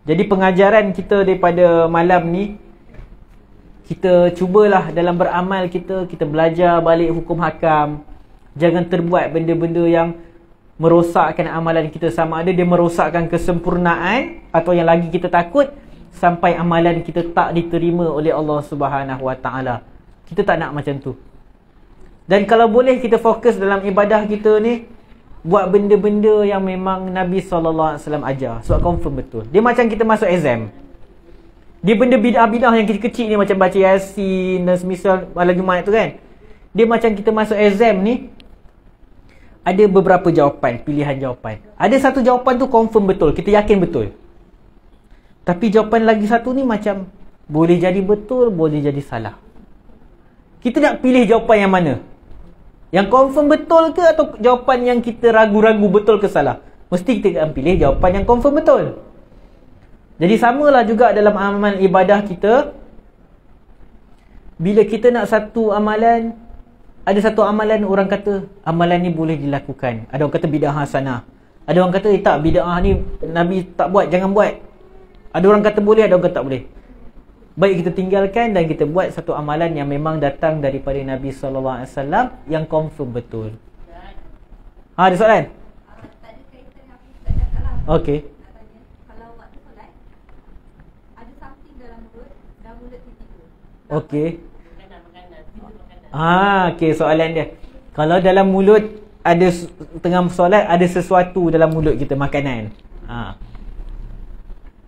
A: Jadi pengajaran kita daripada malam ni, kita cubalah dalam beramal kita belajar balik hukum hakam. Jangan terbuat benda-benda yang merosakkan amalan kita, sama ada dia merosakkan kesempurnaan, atau yang lagi kita takut sampai amalan kita tak diterima oleh Allah Subhanahu Wa Taala. Kita tak nak macam tu. Dan kalau boleh kita fokus dalam ibadah kita ni, buat benda-benda yang memang Nabi SAW ajar. Sebab confirm betul. Dia macam kita masuk exam. Dia benda bid'ah-bid'ah yang kecil-kecil ni, macam baca Yasin dan semisal malam Jumaat tu kan. Dia macam kita masuk exam ni, ada beberapa jawapan, pilihan jawapan. Ada satu jawapan tu confirm betul, kita yakin betul. Tapi jawapan lagi satu ni macam boleh jadi betul, boleh jadi salah. Kita nak pilih jawapan yang mana? Yang confirm betul ke, atau jawapan yang kita ragu-ragu betul ke salah? Mesti kita akan pilih jawapan yang confirm betul. Jadi samalah juga dalam amalan ibadah kita. Bila kita nak satu amalan, ada satu amalan orang kata amalan ni boleh dilakukan, ada orang kata bid'ah hasanah. Ada orang kata tak, bid'ah ni Nabi tak buat, jangan buat. Ada orang kata boleh, ada orang kata tak boleh. Baik kita tinggalkan dan kita buat satu amalan yang memang datang daripada Nabi SAW yang confirm betul. Ada soalan? Okey.
B: Kalau waktu solat ada something dalam mulut dan mulut tertidur.
A: Okey. Okey, soalan dia. Kalau dalam mulut ada tengah solat ada sesuatu dalam mulut kita, makanan.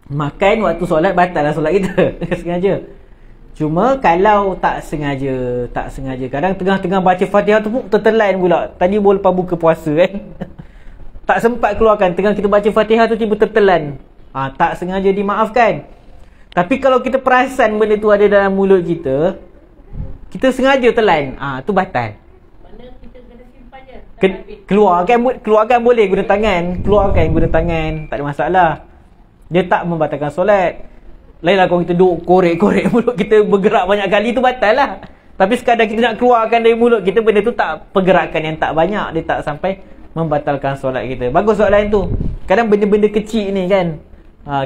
A: Makan waktu solat batal lah solat kita. Sengaja. Cuma kalau tak sengaja, kadang tengah-tengah baca Fatihah tu pun tertelan pula. Tadi baru lepas buka puasa kan. Tak sempat keluarkan, tengah kita baca Fatihah tu tiba tertelan. Tak sengaja, dimaafkan. Tapi kalau kita perasan benda tu ada dalam mulut kita, kita sengaja telan, tu batal.
C: Mana kita kena simpan je.
A: Keluarkan boleh guna tangan. Keluarkan guna tangan, tak ada masalah. Dia tak membatalkan solat. Lainlah kalau kita duduk korek-korek mulut kita bergerak banyak kali, tu batal lah. Tapi sekadar kita nak keluarkan dari mulut kita, benda tu tak, pergerakan yang tak banyak, dia tak sampai membatalkan solat kita. Bagus soalan tu. Kadang benda-benda kecil ni kan,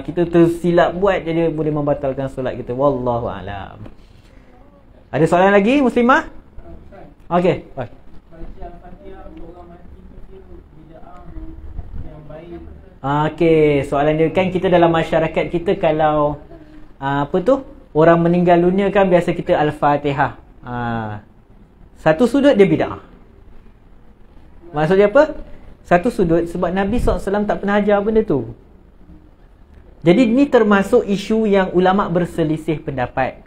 A: kita tersilap buat, jadi boleh membatalkan solat kita. Wallahu a'lam. Ada soalan lagi, Muslimah? Okey. Baik. Okey, soalan dia kan, kita dalam masyarakat kita kalau orang meninggal dunia kan biasa kita Al-Fatihah. Satu sudut dia bid'ah. Maksudnya apa? Satu sudut sebab Nabi SAW tak pernah ajar benda tu. Jadi ni termasuk isu yang ulama' berselisih pendapat.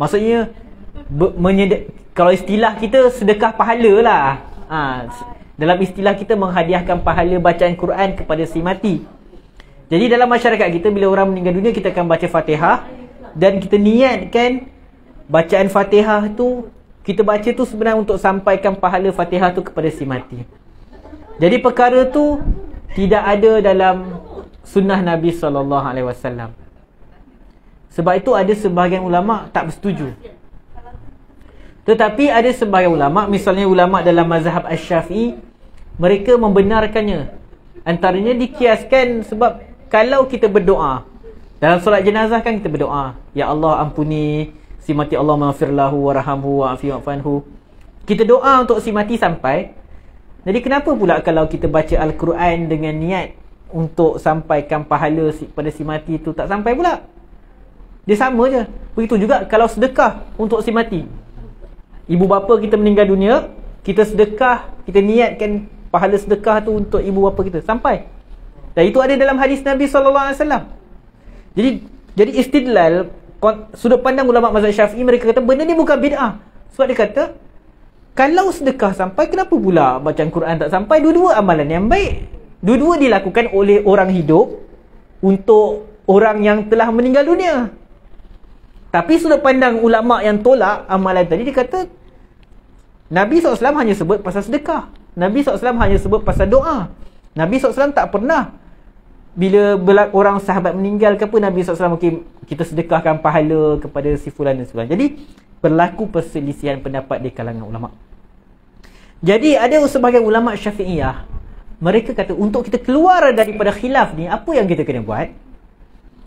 A: Maksudnya kalau istilah kita sedekah pahala lah. Dalam istilah kita menghadiahkan pahala bacaan Quran kepada si mati. Jadi dalam masyarakat kita bila orang meninggal dunia, kita akan baca Fatihah dan kita niatkan bacaan Fatihah tu, kita baca tu sebenarnya untuk sampaikan pahala Fatihah tu kepada si mati. Jadi perkara tu tidak ada dalam sunnah Nabi SAW. Sebab itu ada sebahagian ulama' tak bersetuju. Tetapi ada sebahagian ulama', misalnya ulama' dalam mazhab Asy-Syafi'i, mereka membenarkannya. Antaranya dikiaskan sebab kalau kita berdoa dalam solat jenazah kan, kita berdoa, ya Allah ampuni si mati, Allah maghfirlahu warhamhu wa'afi wa'fanhu. Kita doa untuk si mati sampai. Jadi kenapa pula kalau kita baca Al-Quran dengan niat untuk sampaikan pahala pada si mati tu tak sampai pula? Dia sama je. Begitu juga kalau sedekah untuk si mati. Ibu bapa kita meninggal dunia, kita sedekah, kita niatkan pahala sedekah tu untuk ibu bapa kita, sampai. Dan itu ada dalam hadis Nabi SAW. Jadi istidlal, sudut pandang ulama' mazhab Syafi'i, mereka kata benda ni bukan bid'ah. Sebab dia kata kalau sedekah sampai, kenapa pula bacaan Quran tak sampai? Dua-dua amalan yang baik. Dua-dua dilakukan oleh orang hidup untuk orang yang telah meninggal dunia. Tapi sudut pandang ulama' yang tolak amalan tadi, dia kata Nabi SAW hanya sebut pasal sedekah. Nabi SAW hanya sebut pasal doa. Nabi SAW tak pernah, bila orang sahabat meninggal ke apa, Nabi SAW kita sedekahkan pahala kepada si fulan dan fulan. Jadi berlaku perselisihan pendapat di kalangan ulama'. Jadi ada sebahagian ulama' Syafi'iyah, mereka kata untuk kita keluar daripada khilaf ni, apa yang kita kena buat?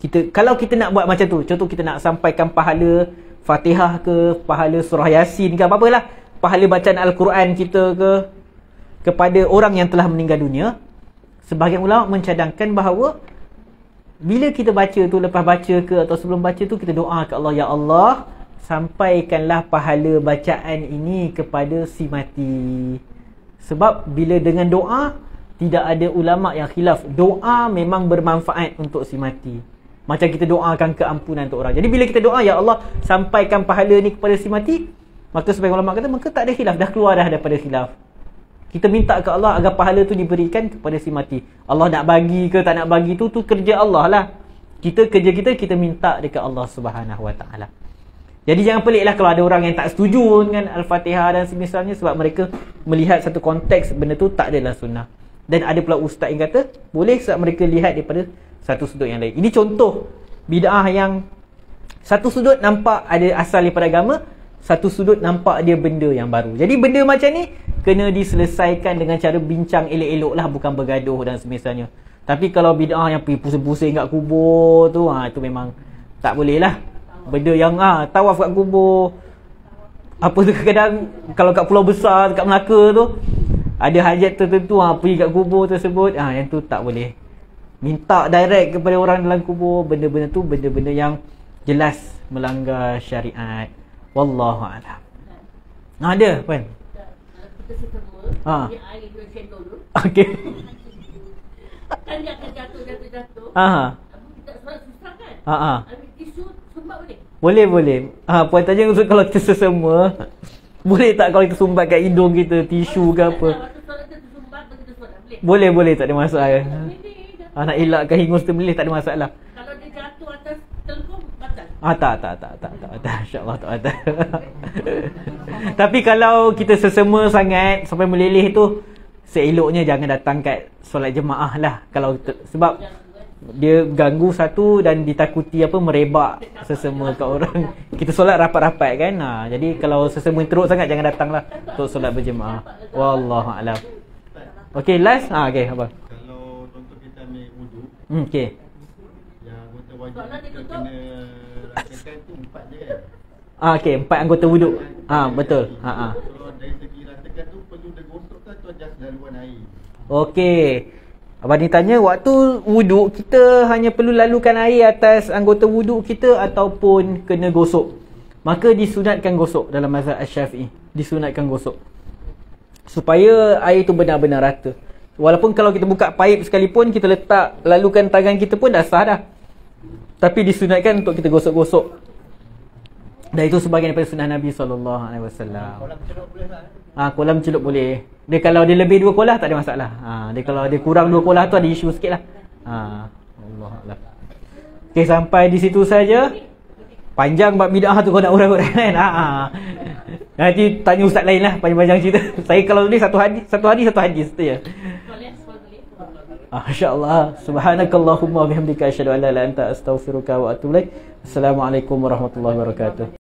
A: Kalau kita nak buat macam tu, contoh kita nak sampaikan pahala Fatihah ke, pahala surah Yasin ke, apa-apalah, pahala bacaan Al-Quran kita ke, kepada orang yang telah meninggal dunia, sebahagian ulama' mencadangkan bahawa bila kita baca tu, lepas baca ke atau sebelum baca tu, kita doa ke Allah, ya Allah, sampaikanlah pahala bacaan ini kepada si mati. Sebab bila dengan doa, tidak ada ulama' yang khilaf. Doa memang bermanfaat untuk si mati. Macam kita doakan keampunan untuk orang. Jadi bila kita doa, ya Allah, sampaikan pahala ni kepada si mati, maka sebagian ulama' kata, maka tak ada khilaf, dah keluar dah daripada khilaf. Kita minta ke Allah agar pahala tu diberikan kepada si mati. Allah nak bagi ke tak nak bagi tu kerja Allah lah. Kerja kita minta dekat Allah Subhanahu Wa Taala. Jadi jangan peliklah kalau ada orang yang tak setuju dengan Al-Fatihah dan semisalnya, sebab mereka melihat satu konteks benda tu tak adalah sunnah. Dan ada pula ustaz yang kata boleh sebab mereka lihat daripada satu sudut yang lain. Ini contoh bid'ah yang satu sudut nampak ada asal daripada agama, satu sudut nampak dia benda yang baru. Jadi benda macam ni kena diselesaikan dengan cara bincang elok-elok lah, bukan bergaduh dan semisalnya. Tapi kalau bid'ah yang pergi pusing-pusing kat kubur tu, itu memang tak boleh lah. Benda yang tawaf kat kubur, apa tu, kadang kalau kat Pulau Besar, kat Melaka tu ada hajat tertentu, pergi kat kubur tersebut, yang tu tak boleh. Minta direct kepada orang dalam kubur, benda-benda tu benda-benda yang jelas melanggar syariat. Wallahu a'lam. Ada kan?
C: Kita semua dia air 2 cendol dulu.
A: Okey.
C: Kan dia akan jatuh. Abu kita solat susah kan? Ambil tisu sumbat boleh?
A: Boleh. Puan tanya kalau kita sesama, boleh tak kalau kita sumbat kat hidung kita tisu ke apa?
C: Waktu solat tu sumbat, kita solat boleh?
A: Boleh, tak ada masalah. Nak elakkan hingus termelih tak ada masalah.
C: Kalau dia jatuh atas telengkung, batal?
A: Tak. InsyaAllah tak batal. Tapi kalau kita sesama sangat sampai meleleh tu, seeloknya jangan datang kat solat jemaah lah. Sebab dia ganggu satu dan ditakuti merebak sesama kat orang. Kita solat rapat-rapat kan. Jadi kalau sesama teruk sangat, jangan datang lah untuk solat berjemaah. Wallahu a'lam. Okey, last. Okey, apa?
D: Kalau contoh kita ambil wudu,
A: Okey.
D: yang anggota wajib kita kena rasakan tu 4 je kan?
A: Okey, 4 anggota wuduk. Betul.
D: So dari segi rasakan tu perlu dia gosok ke atau just laluan air?
A: Okey. Abang ni tanya, waktu wuduk kita hanya perlu lalukan air atas anggota wuduk kita ataupun kena gosok? Maka disunatkan gosok dalam mazhab Asy-Syafi'i. Disunatkan gosok, supaya air tu benar-benar rata. Walaupun kalau kita buka paip sekalipun, kita letak lalukan tangan kita pun dah sah dah. Tapi disunatkan untuk kita gosok-gosok. Dan itu sebahagian daripada sunnah Nabi SAW.
D: Kolam celup boleh tak?
A: Kolam celup boleh. Dia kalau dia lebih 2 kolah tak ada masalah. Dia kalau dia kurang 2 kolah tu ada isu sikit lah. Allahuakbar. Okay, sampai di situ saja. Panjang bab bid'ah tu kau nak urang-urang kan. Nanti tanya ustaz lain lah panjang-panjang cerita. Saya kalau tulis satu hadis tu ya. InsyaAllah. Subhanakallahumma bihamdika asyhadu an la ilaha illa anta astaghfiruka wa atubu ilaik. Assalamualaikum warahmatullahi wabarakatuh.